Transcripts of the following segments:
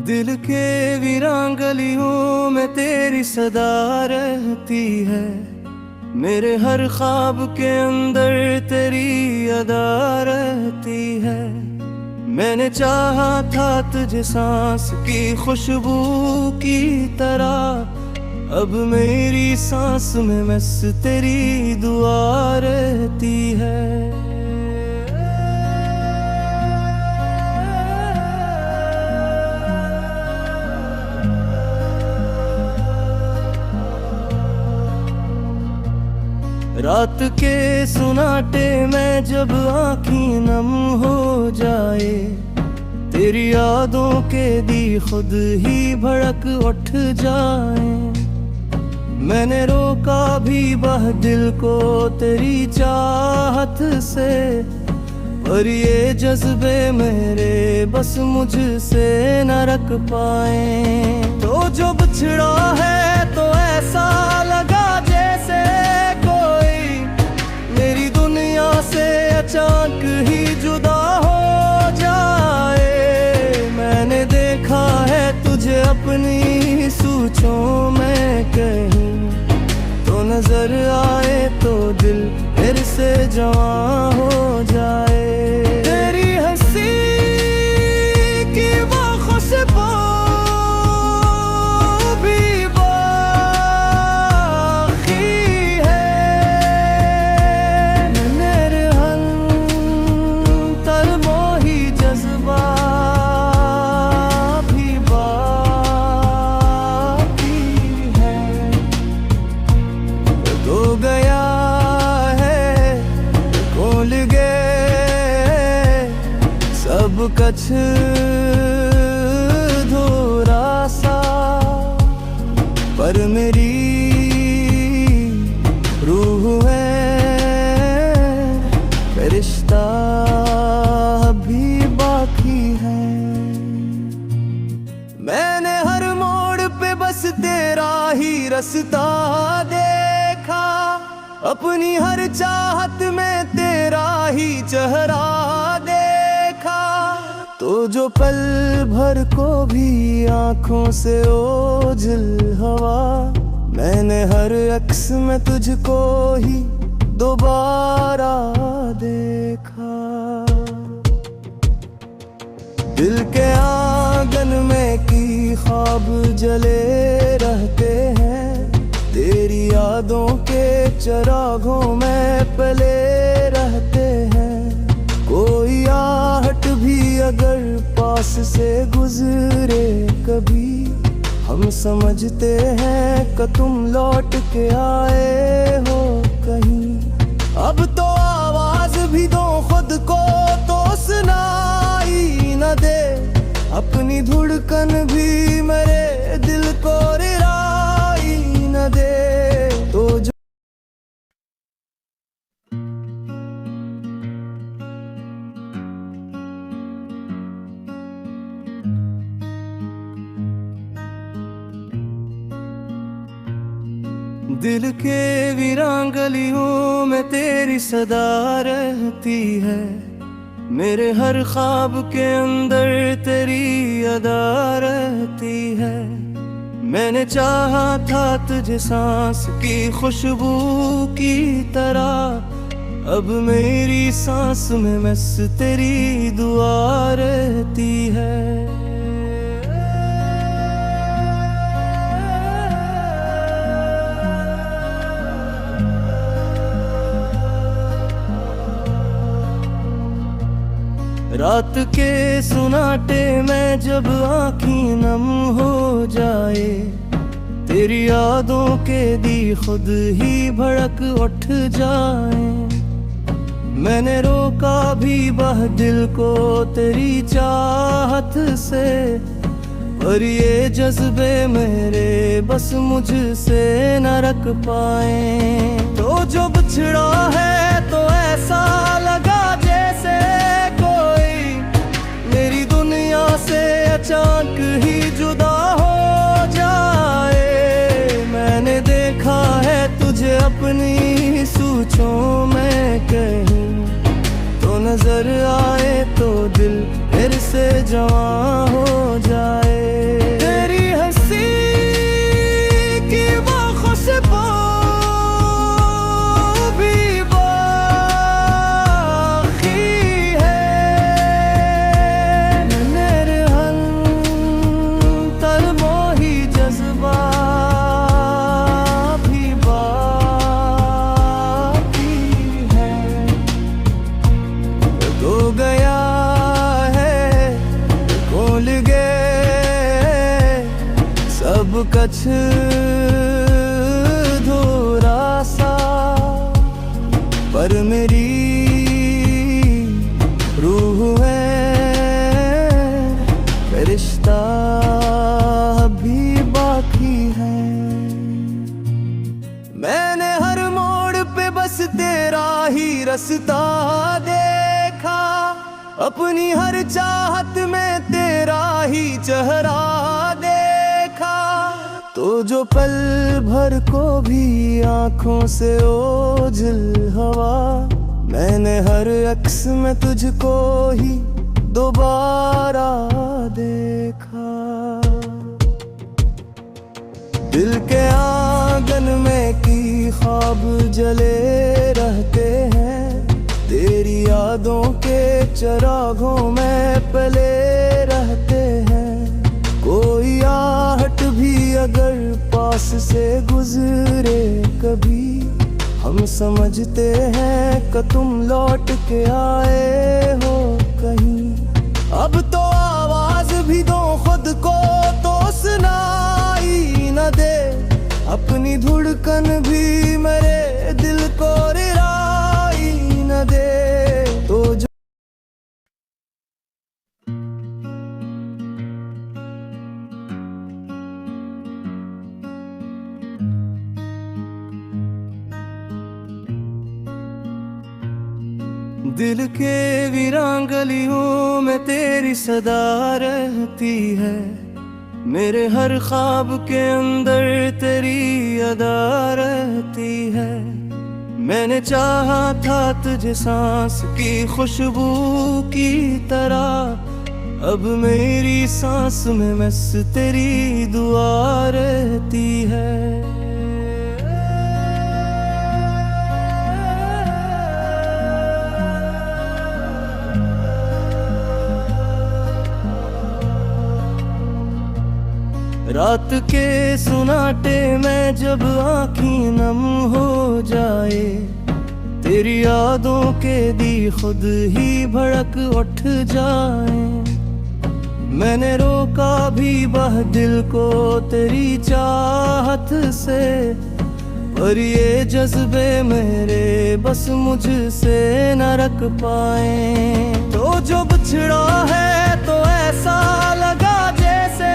दिल के वीरान गलियों में तेरी सदा रहती है। मेरे हर ख्वाब के अंदर तेरी अदा रहती है। मैंने चाहा था तुझे सांस की खुशबू की तरह, अब मेरी सांस में बस तेरी दुआ रहती है। रात के सुनाटे में जब आँखें नम हो जाए, तेरी यादों के दी खुद ही भड़क उठ जाए। मैंने रोका भी वह दिल को तेरी चाहत से, पर ये जज्बे मेरे बस मुझसे न रख पाए। तो जो बिछड़ा है तो ऐसा लगा जैसे मेरी दुनिया से अचानक ही जुदा हो जाए। मैंने देखा है तुझे अपनी सोचों में कहीं, तो नजर आए तो दिल फिर से जवां हो जाए। तेरी हंसी की वो खुशबू कछ धोरा सा, पर मेरी रूह है फरिश्ता भी बाकी है। मैंने हर मोड़ पे बस तेरा ही रास्ता देखा, अपनी हर चाहत में तेरा ही चेहरा देखा। तो जो पल भर को भी आंखों से ओझल हवा, मैंने हर अक्स में तुझको ही दोबारा देखा। दिल के आंगन में की ख्वाब जले रहते हैं, तेरी यादों के चरागों में पले रहते हैं। कोई आहट भी अगर पास से गुजरे कभी, हम समझते हैं कि तुम लौट के आए हो कहीं। अब तो आवाज भी दो खुद को तो सुनाई न दे, अपनी धड़कन भी मेरे दिल को रिराई न दे। तो दिल के वीरान गलियों में तेरी सदा रहती है। मेरे हर ख्वाब के अंदर तेरी अदा रहती है। मैंने चाहा था तुझे सांस की खुशबू की तरह, अब मेरी सांस में बस तेरी दुआ रहती है। रात के सुनाटे में जब आँखें नम हो जाए, तेरी यादों के दी खुद ही भड़क उठ जाए। मैंने रोका भी वह दिल को तेरी चाहत से, पर ये जज्बे मेरे बस मुझसे न रख पाए। तो जो बिछड़ा है तो ऐसा लगा जैसे मेरी दुनिया से अचानक ही जुदा हो जाए। मैंने देखा है तुझे अपनी सोचों में कहीं, तो नजर आए तो दिल फिर से जवां हो जाए। तेरी हंसी की वो खुशबू भी बाकी है, मेरे अंतर मोही जज्बा भी बाकी है। तो गया खोल गए सब कछ धोरा सा, पर मेरी रूह है रिश्ता भी बाकी है। मैंने हर मोड़ पे बस तेरा ही रास्ता देखा, अपनी हर चाहत में तेरा ही चेहरा देखा। तो जो पल भर को भी आंखों से ओझल हवा, मैंने हर अक्स में तुझको ही दोबारा देखा। दिल के आंगन में की ख्वाब जले रहते हैं, तेरी यादों के चरागों में पले रहते हैं। कोई आहट भी अगर पास से गुजरे कभी, हम समझते हैं कि तुम लौट के आए हो कहीं। अब तो आवाज भी दो खुद को तो सुनाई न दे, अपनी धड़कन भी मेरे दिल को रिराई न दे। तो जो दिल के वीरान गलियों में तेरी सदा रहती है, मेरे हर ख्वाब के अंदर तेरी अदा रहती है। मैंने चाहा था तुझे सांस की खुशबू की तरह, अब मेरी सांस में बस तेरी दुआ रहती है। रात के सुनाटे में जब आँखें नम हो जाए, तेरी यादों के दी खुद ही भड़क उठ जाए। मैंने रोका भी वह दिल को तेरी चाहत से, पर ये जज्बे मेरे बस मुझसे न रख पाए। तो जो बिछड़ा है तो ऐसा लगा जैसे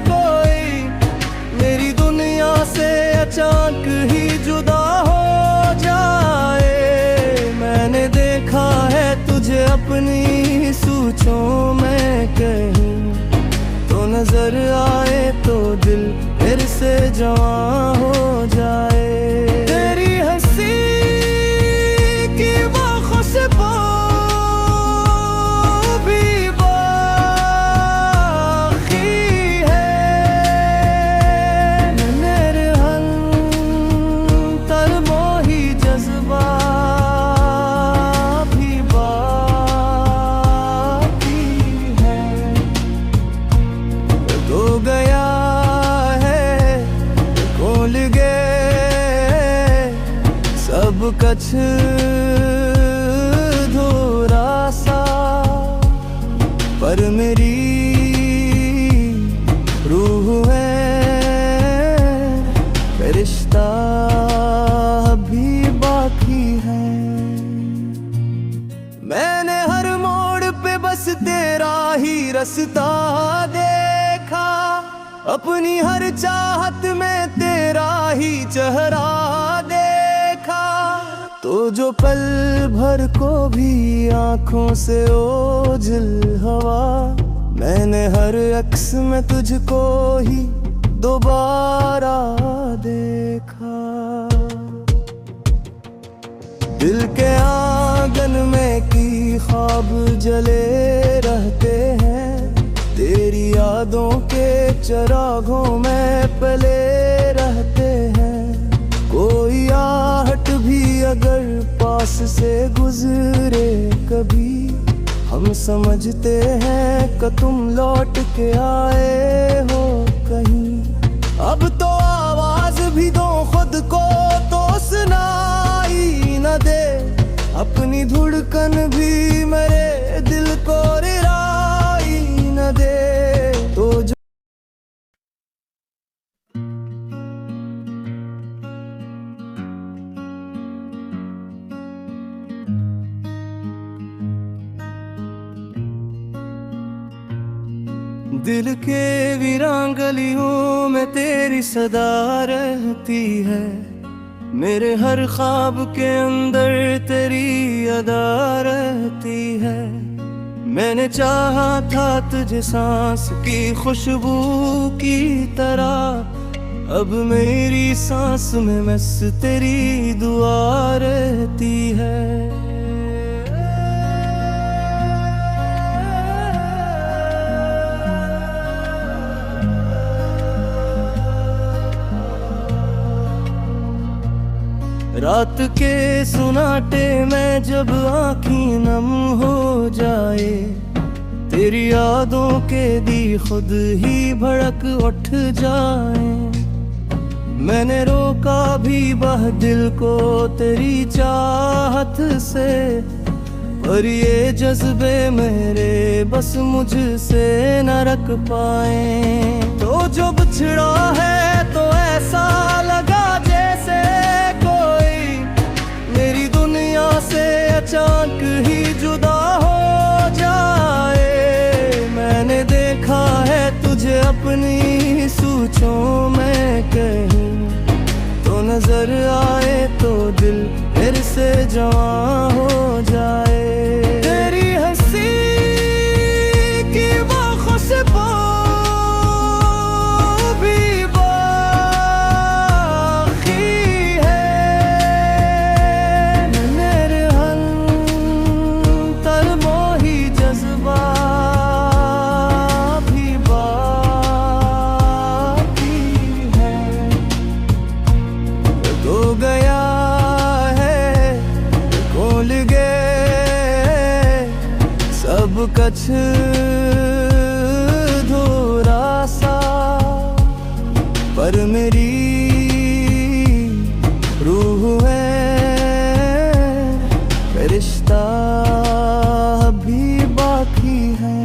कोई मेरी दुनिया से अचानक ही जुदा हो जाए। मैंने देखा है तुझे अपनी सोचों में कहीं, तो नजर आए तो दिल फिर से जवां हो जाए। तेरी हंसी की वो खुशबू भी बाकी है, मेरे अंतर मोही जज्बा भी बाकी है। तो गया सब कछ धोरा सा, पर मेरी रूह है रिश्ता भी बाकी है। मैंने हर मोड़ पे बस तेरा ही रास्ता देखा, अपनी हर चाहत में तेरा ही चेहरा देखा। तो जो पल भर को भी आंखों से ओझल हवा, मैंने हर अक्स में तुझको ही दोबारा देखा। दिल के आंगन में की ख्वाब जले रहते चरागों में पले रहते हैं। कोई आहट भी अगर पास से गुजरे कभी, हम समझते हैं कि तुम लौट के आए हो कहीं। अब तो आवाज भी दो खुद को तो सुनाई न दे, अपनी धुड़कन भी मेरे दिल को रिराई न दे। तो जो दिल के वीरान गलियों में तेरी सदा रहती है, मेरे हर ख्वाब के अंदर तेरी अदा रहती है। मैंने चाहा था तुझे सांस की खुशबू की तरह, अब मेरी सांस में बस तेरी दुआ रहती है। रात के सुनाटे में जब आँखें नम हो जाए, तेरी यादों के दी खुद ही भड़क उठ जाए। मैंने रोका भी बह दिल को तेरी चाहत से, पर ये जज्बे मेरे बस मुझसे न रख पाए। तो जो बिछड़ा है तो ऐसा लगा जैसे मेरी दुनिया से अचानक ही जुदा हो जाए। मैंने देखा है तुझे अपनी सोचों में कहीं, तो नजर आए तो दिल फिर से जवां हो जाए। तेरी हंसी की वो खुशबू कछ धोरा सा, पर मेरी रूह है, रिश्ता भी बाकी है।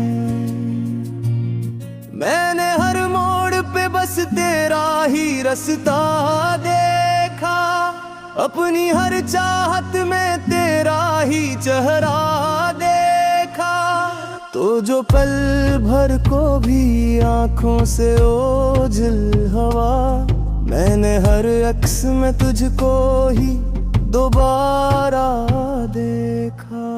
मैंने हर मोड़ पे बस तेरा ही रास्ता देखा, अपनी हर चाहत में तेरा ही चेहरा देखा। तो जो पल भर को भी आंखों से ओझल हवा, मैंने हर अक्स में तुझको ही दोबारा देखा।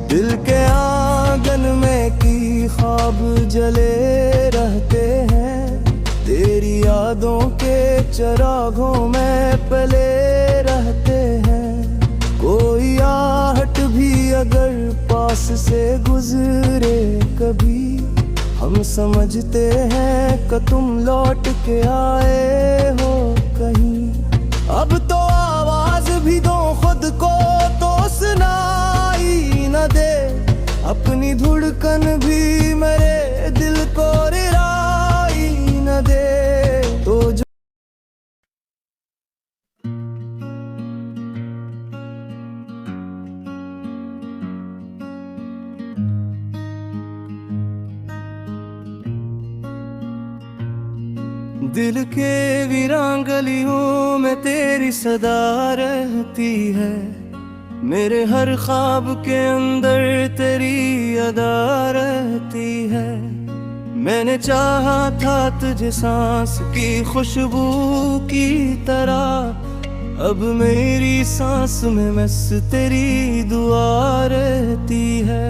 दिल के आंगन में की ख्वाब जले रहते हैं, तेरी यादों के चरागों में पले रहते हैं। कोई आहट भी अगर पास से गुजरे कभी, हम समझते हैं कि तुम लौट के आए हो कहीं। अब तो आवाज भी दो खुद को तो सुनाई न दे, अपनी धुड़कन भी मेरे दिल को रिराई न दे। तो जो दिल के वीरान गलियों में तेरी सदा रहती है, मेरे हर ख्वाब के अंदर तेरी अदा रहती है। मैंने चाहा था तुझे सांस की खुशबू की तरह, अब मेरी सांस में बस तेरी दुआ रहती है।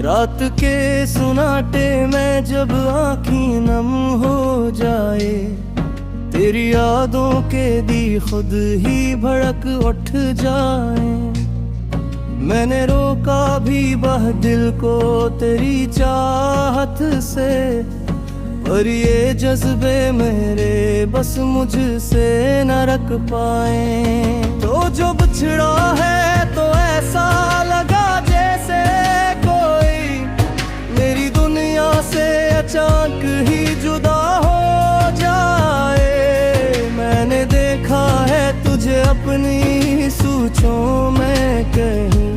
रात के सुनाटे में जब आँखें नम हो जाए, तेरी यादों के दी खुद ही भड़क उठ जाए। मैंने रोका भी वह दिल को तेरी चाहत से, पर ये जज्बे मेरे बस मुझसे न रख पाए। तो जो बिछड़ा है तो ऐसा लगा जैसे कोई मेरी दुनिया से अचानक ही जुदा हो जाए। मैंने देखा है तुझे अपनी सोचों में कहीं,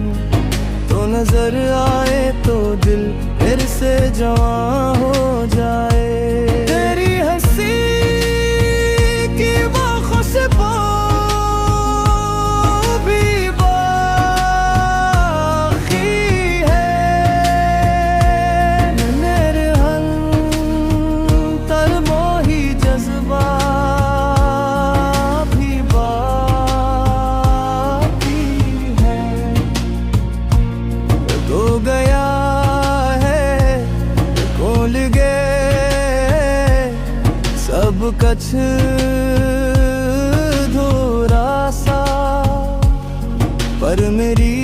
तो नजर आए तो दिल फिर से जवां हो जाए। तेरी हंसी की वो खुशबू भी बाकी है, मेरे अंतर मोही जज्बा भी बाकी है। तो गया सब कछ धोरा सा, पर मेरी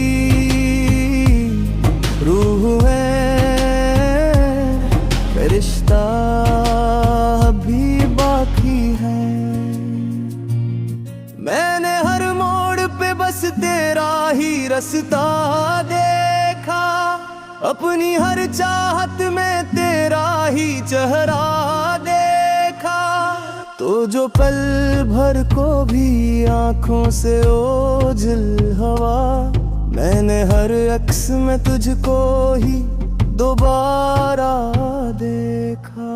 रूह है रिश्ता भी बाकी है। मैंने हर मोड़ पे बस तेरा ही रास्ता देखा, अपनी हर चाहत में तेरा ही चेहरा देखा। तो जो पल भर को भी आंखों से ओझल हवा, मैंने हर अक्स में तुझको ही दोबारा देखा।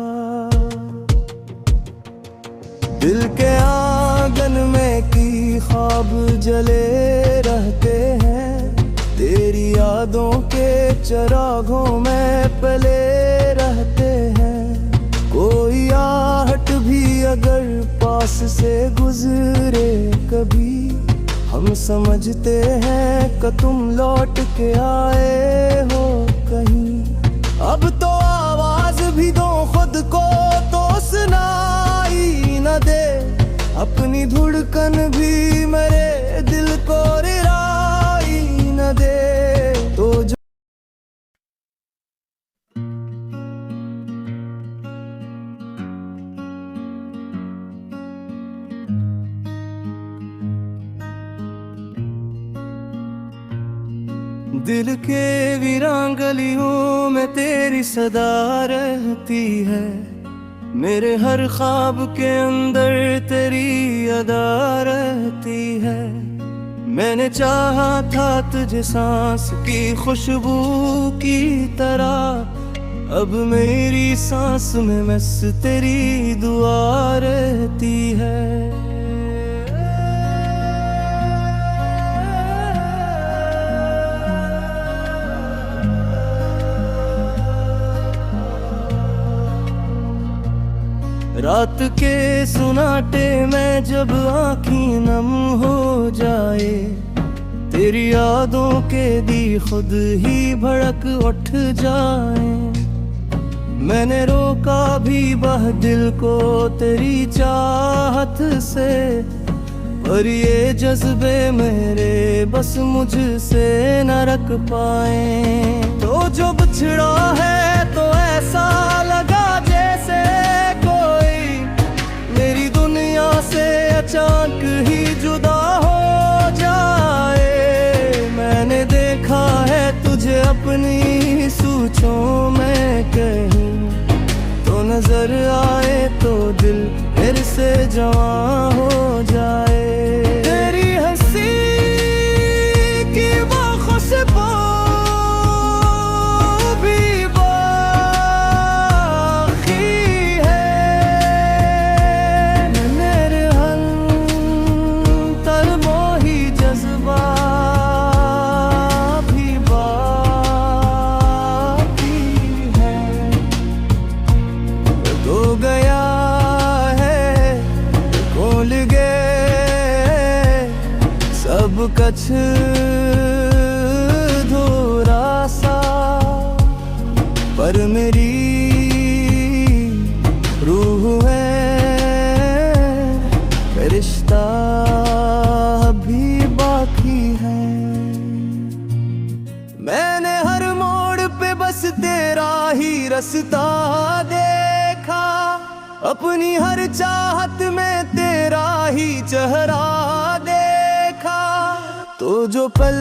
दिल के आंगन में की ख्वाब जले रहते हैं, तेरी यादों के चरागों में पले रहते हैं। कोई आहट भी अगर पास से गुजरे कभी, हम समझते हैं कि तुम लौट के आए हो कहीं। अब तो आवाज भी दो खुद को तो सुनाई न दे, अपनी धड़कन भी मेरे दिल को रिराई न दे। तो दिल के वीरान गलियों में तेरी सदा रहती है, मेरे हर ख्वाब के अंदर तेरी अदा रहती है। मैंने चाहा था तुझे सांस की खुशबू की तरह, अब मेरी सांस में बस तेरी दुआ रहती है। रात के सुनाटे में जब आँखें नम हो जाए, तेरी यादों के दी खुद ही भड़क उठ जाए। मैंने रोका भी वह दिल को तेरी चाहत से, पर ये जज्बे मेरे बस मुझसे न रख पाए। तो जो बिछड़ा है तो ऐसा लगा जैसे कोई मेरी दुनिया से अचानक ही जुदा हो जाए। मैंने देखा है तुझे अपनी सोचों में कहीं, तो नजर आए तो दिल फिर से जवां हो जाए। तेरी हंसी की वो खुशबू भी बाकी है, मेरे अंतर मोही जज्बा भी बाकी है। तो गया सब कछ धोरा सा, पर मेरी रूह है, रिश्ता भी बाकी है। मैंने हर मोड़ पे बस तेरा ही रास्ता देखा, अपनी हर चाहत में तेरा ही चेहरा देखा। तो जो पल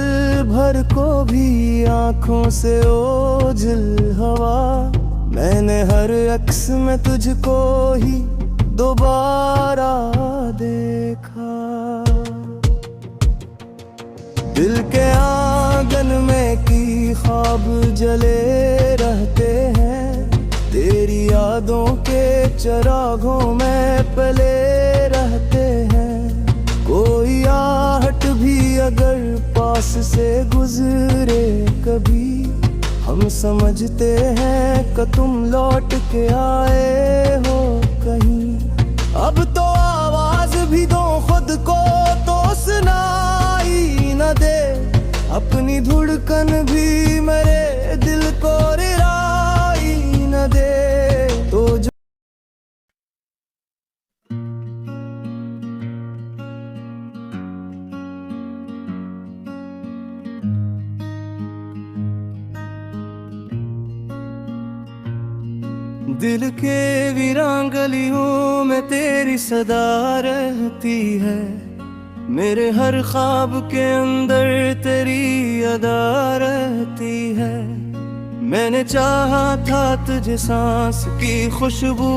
भर को भी आंखों से ओझल हवा, मैंने हर अक्स में तुझको ही दोबारा देखा। दिल के आंगन में की ख्वाब जले रहते हैं, तेरी यादों के चरागों में पले रहते हैं। कोई आहट भी अगर पास से गुजरे कभी, हम समझते हैं कि तुम लौट के आए हो कहीं। अब तो आवाज भी दो खुद को तो सुनाई न दे, अपनी धड़कन भी मेरे दिल को रिराई न दे। तो जो दिल के वीरान गलियों में तेरी सदा रहती है, मेरे हर ख्वाब के अंदर तेरी अदा रहती है। मैंने चाहा था तुझे सांस की खुशबू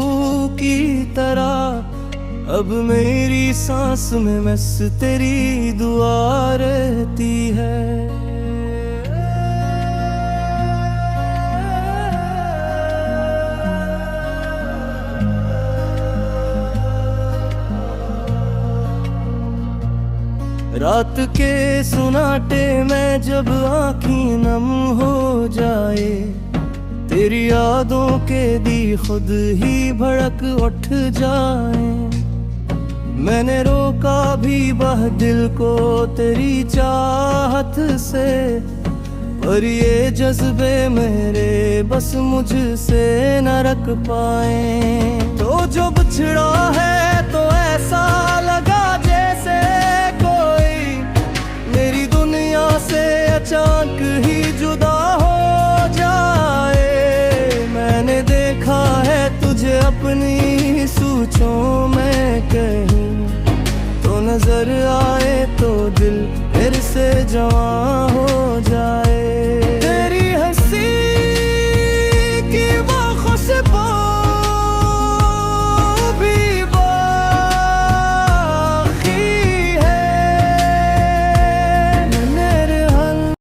की तरह, अब मेरी सांस में बस तेरी दुआ रहती है। रात के सुनाटे में जब आँखें नम हो जाए, तेरी यादों के दी खुद ही भड़क उठ जाए। मैंने रोका भी वह दिल को तेरी चाहत से, पर ये जज्बे मेरे बस मुझसे न रख पाए। तो जो बिछड़ा है तो ऐसा लगा जैसे मेरी दुनिया से अचानक ही जुदा हो जाए। मैंने देखा है तुझे अपनी सोचों में कहीं, तो नजर आए तो दिल फिर से जवान